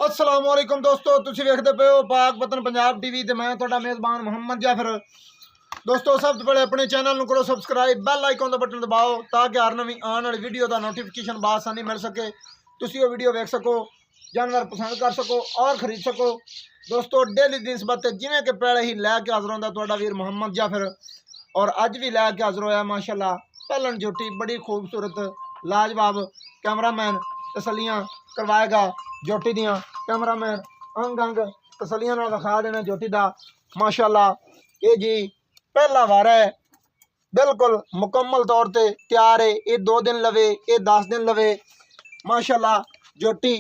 अस्सलाम वालेकुम दोस्तों, तुसीं वेखदे पे हो पाक वतन पंजाब टीवी ते मैं तुहाडा मेज़बान मोहम्मद जाफर। दोस्तों सब तो पहले अपने चैनल नूं करो सबसक्राइब, बैल आइकन का बटन दबाओ ताकि हर नवीं आने वाली वीडियो का नोटिफिकेशन बासानी मिल सके, तुसीं वो वीडियो वेख सको, जानवर पसंद कर सको और खरीद सको। दोस्तों डेली दी निस्बत जिवें कि पहले ही लैके हाज़र होंदा तुहाडा वीर मोहम्मद जाफर, और अज भी लैके हाज़र होया माशाअल्लाह। पहलन झोटी बड़ी खूबसूरत लाजवाब, कैमरामैन तसलियाँ करवाएगा झोटी दियाँ, कैमरामैन अंग अंग तसलियाँ नाल विखा देना झोटी दा। माशाअल्लाह ये जी पहला वार है, बिल्कुल मुकम्मल तौर पर तैयार है। ये 2 दिन लवे, ये 10 दिन लवे। माशाअल्लाह झोटी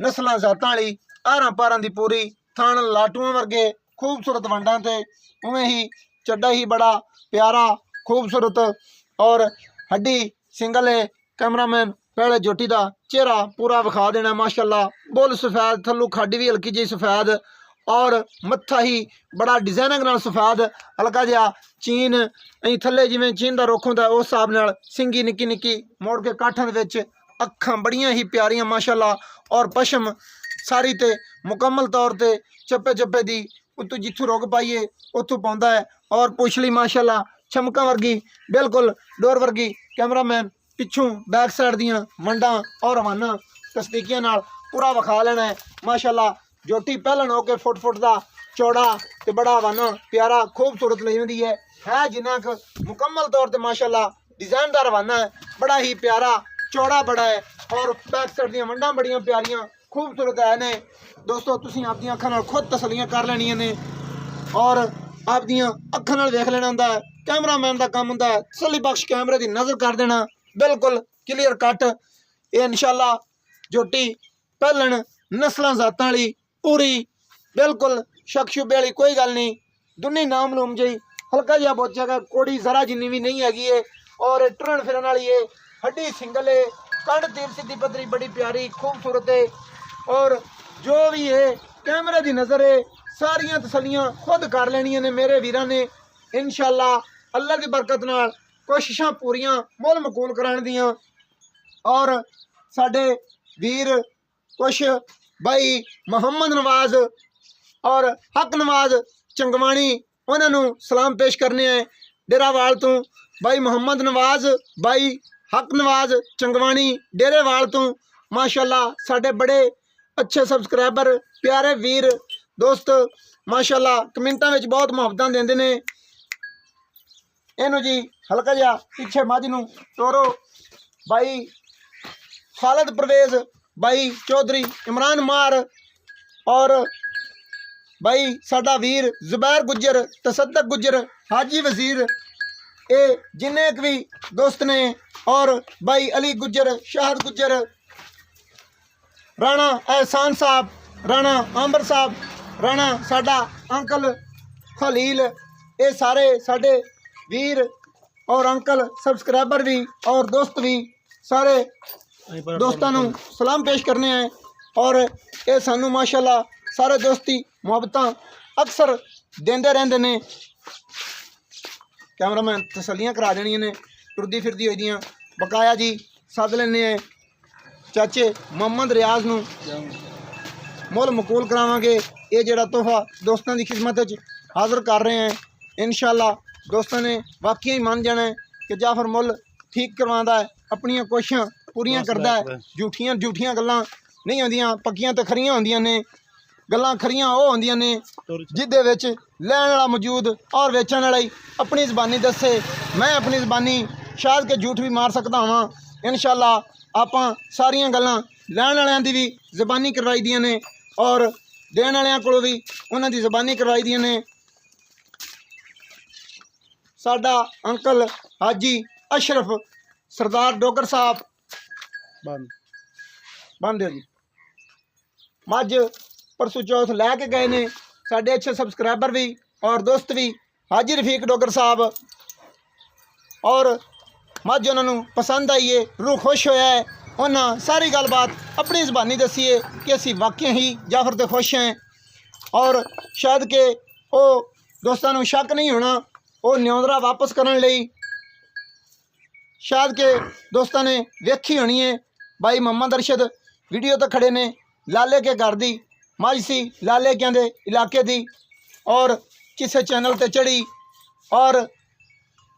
नस्लों जातां वाली, आरां पारां दी पूरी, थान लाटूआं वर्गे खूबसूरत वंडां ते, उवें ही चड्डा ही बड़ा प्यारा खूबसूरत और हड्डी सिंगल है। कैमरामैन पहले झोटी का चेहरा पूरा विखा देना। माशाअल्लाह बुल सफेद, थल्लू खड्ड भी हल्की जी सफेद, और मत्था ही बड़ा डिजाइनिंग नाल सफेद, हल्का जिहा चीन अं थले जिवें चीन का रुख होंदा उस हिसाब नाल, सिंगी निक्की निक्की मोड़ के काठां दे विच, अखां बड़ियां ही प्यारियां माशाअल्लाह, और पशम सारी ते मुकम्मल तौर पर चप्पे चप्पे दी उत्तों जिथों रुग पाइए उत्थों पाउंदा है, और पुछली माशाअल्लाह चमका वर्गी बिल्कुल डोर वर्गी। कैमरामैन पिछों बैक साइड दियां मंडा और हवाना तस्दीकियां नाल पूरा विखा लेना है। माशाअल्लाह झोटी पहलन होके फुट का चौड़ा ते बड़ा हवाना प्यारा खूबसूरत लई होंदी है जिन्ना क मुकम्मल तौर पर माशाअल्लाह डिजाइनदार हवाना है, बड़ा ही प्यारा चौड़ा बड़ा है, और बैक साइड दियां मंडा बड़ियां प्यारियां खूबसूरत है ने। दोस्तों तुसीं आपदियां अखां नाल खुद तसलियां कर लैणियां ने, और आपदियां अखां नाल वेख लेना हुंदा है। कैमरामैन का काम हुंदा है तसल्ली बख्श कैमरे की नज़र कर देना, बिल्कुल क्लीयर कट। ये इंशाअल्लाह झोटी पहलन नस्लों जातां वाली पूरी, बिल्कुल शक शुबे वाली कोई गल नहीं, दुनी नाम लूम जी, हल्का जिहा बोचेगा, कोड़ी जरा जिन्नी भी नहीं हैगी है, और टुरन फिरन वाली है, हड्डी सिंगल है, कंड तीर सीधी पतरी बड़ी प्यारी खूबसूरत है, और जो भी है कैमरे की नज़र है सारियां तसलियां खुद कर लेनियां ने मेरे वीरां ने। इंशाअल्लाह अल्लाह की बरकत नाल कोशिशां पूरियां मुल मकूल कराने दियां, और साडे वीर कुछ भाई मोहम्मद नवाज और हक नवाज चंगवाणी, उन्होंने सलाम पेश करने हैं डेरावाल तो। भाई मोहम्मद नवाज, भाई हक नवाज चंगवाणी डेरेवाल तो, माशाअल्लाह साडे बड़े अच्छे सबसक्राइबर प्यारे वीर दोस्त माशाअल्लाह कमेंटां विच बहुत मुहब्बतां देंदे ने। इनू जी हल्का जिहा पिछे मझ नूं तोरो। भाई खालिद परवेज, भाई चौधरी इमरान मार, और भाई साडा वीर जुबैर गुज्जर, तसद्दक गुज्जर, हाजी वजीर, ये जिन्ने भी दोस्त ने, और भाई अली गुज्जर, शाहद गुज्जर, राणा एहसान साहब, राणा आंबर साहब, राणा साडा अंकल खलील, ये सारे साडे वीर और अंकल सबसक्राइबर भी और दोस्त भी सारे दोस्तों नूं सलाम पेश करने हैं। और ये सानू माशाअल्लाह सारे दोस्ती मुहब्बतां अक्सर देंदे रहंदे ने। कैमरामैन तसलियां करा देनियां ने टुरदी फिरदी होई दियां। बकाया जी सद लेने हैं चाचे मोहम्मद रियाज नूं, मुल मकूल करावांगे। ये जिहड़ा तोहफा दोस्तों की खिदमत हाज़र कर रहे हैं। इंशाअल्लाह दोस्तों ने वाकई ही मान जाना है कि जाफर मुल ठीक करवांदा है, अपनियां कोशिशां पूरियां करदा है। झूठियां गल्लां नहीं होंदियां, पक्कियां तो खरियां होंदियां ने। गल्लां खरियां वो होंदियां ने जिहदे विच लैण वाला मौजूद और वेचण वाला ही अपनी ज़बानी दसे। मैं अपनी ज़बानी शायद कि झूठ भी मार सकता हाँ। इंशाअल्लाह आपां सारियां गल्लां लैण वालियां दी भी ज़बानी करवाई दियां ने, और देण वालियां कोलों भी उन्हां दी ज़बानी करवाई दियां ने। साडा अंकल हाजी अशरफ सरदार डोगर साहब बंद जी मझ परसों चौथ लैके गए ने, साडे अच्छे सबसक्राइबर भी और दोस्त भी हाजी रफीक डोगर साहब, और मझ उन्होंने पसंद आई है, रूह खुश होया है। उन्हें सारी गलबात अपनी ज़बानी दसी है कि असी वाकई ही जाफर तो खुश हैं, और शायद के वो दोस्तों को शक नहीं होना, वो न्योंदरा वापस करने लई शायद के दोस्तों ने वेखी होनी है। भाई मोहम्मद अरशद वीडियो तो खड़े ने, लाले के घर दी मज सी, लाले कहते इलाके दी, और किसी चैनल ते चढ़ी और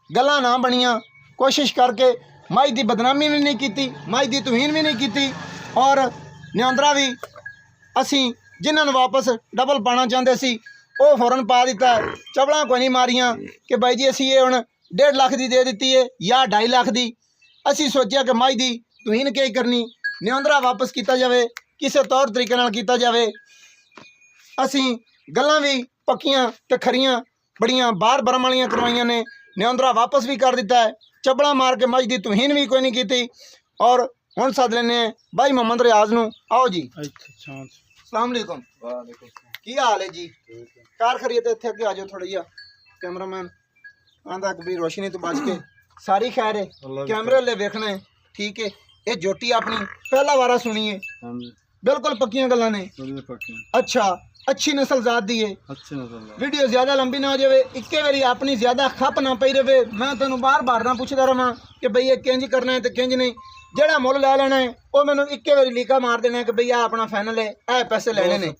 गल्लां ना बनियां, कोशिश करके मज की बदनामी भी नहीं की, मज की तौहीन भी नहीं की, और न्योंदरा भी असी जिन्होंने वापस डबल पाना चाहते सी वो फौरन पा दिता है। चबड़ा कोई नहीं मारियां कि भाई जी असी ये हुण 1.5 लाख की दे दी है या 2.5 लाख की। असी सोचा कि मज की तौहीन क्या करनी, न्योंदरा वापस किया जाए, किसी तौर तरीके नाल किया जाए। असी गल्लां भी पक्कियां ते खरियां बड़ियां बार बरम वालियां करवाइयां ने, न्योंदरा वापस भी कर दिता है, चबड़ा मार के मज की तौहीन भी कोई नहीं की। और हुण सद लेने भाई मोहम्मद रियाज नूं। आओ जी। अस्सलाम वालेकुम। की हाल है जी? कार खरीद इत्थे अगे आ जाओ थोड़ा जिहा, कैमरामैन आंदा कि रोशनी तो बच के सारी खैर है, कैमरे ले वेखना है, ठीक है। ये जोटी अपनी पहला वारा सुनी है, बिल्कुल पक्कियां गल्लां ने। अच्छा, अच्छी नस्ल जात दी है, वीडियो ज्यादा लंबी ना हो जाए, इक्के बारी अपनी ज्यादा खप ना पई रहे। मैं तेन बार बार ना पूछता रहा कि बई ये किंज करना है तो किंज नहीं, जेड़ा मुल लै लेना है वो मैंने इक्के बारी लीका मार देना है कि बई आ अपना फाइनल है, ए पैसे लेने ने।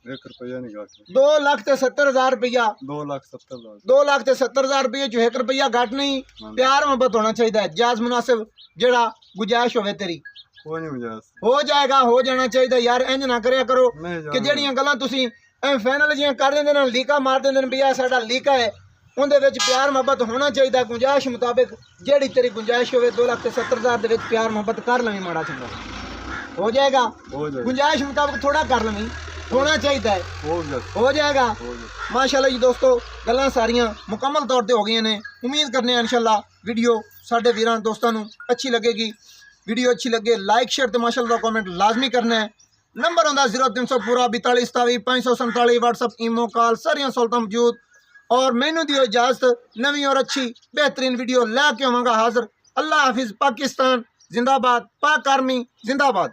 2,70,000 रुपया, 2,70,000 रुपये जो 1 रुपया घट नहीं। प्यार मोहब्बत होना चाहिए, जायज मुनासिब जेड़ा गुंजाइश होवे तेरी हो जाएगा, हो जाना चाहिए यार। इंज ना करया करो कि जेड़ियां गल्लां तुसीं फाइनल जियां कर देंदे ने, लीका मार देंदे ने, भैया साडा लीका है, उहदे विच प्यार मोहब्बत होना चाहिए। गुंजाइश मुताबिक जेड़ी तेरी गुंजाइश होवे 2,70,000 दे विच प्यार मोहब्बत कर लवीं, माड़ा चंगा हो जाएगा। गुंजाइश मुताबिक थोड़ा कर लवीं, होना चाहिए, हो जाएगा। माशाल्लाह जी दोस्तों, गल्लां सारियां मुकम्मल तौर पर हो गई ने। उम्मीद करने इंशाल्लाह वीडियो साडे वीरां दोस्तां नूं अच्छी लगेगी। वीडियो अच्छी लगे लाइक शेयर तो माशाल्लाह कमेंट लाजमी करना है। नंबर आंदा 0300 पूरा 42 27 547, व्हाट्सअप ईमो कॉल सारियां सहूलतां मौजूद। और मैनू दियो इजाजत, नवी और अच्छी बेहतरीन वीडियो लैके आवांगा हाजिर। अल्लाह हाफिज़। पाकिस्तान जिंदाबाद, पाक आर्मी जिंदाबाद।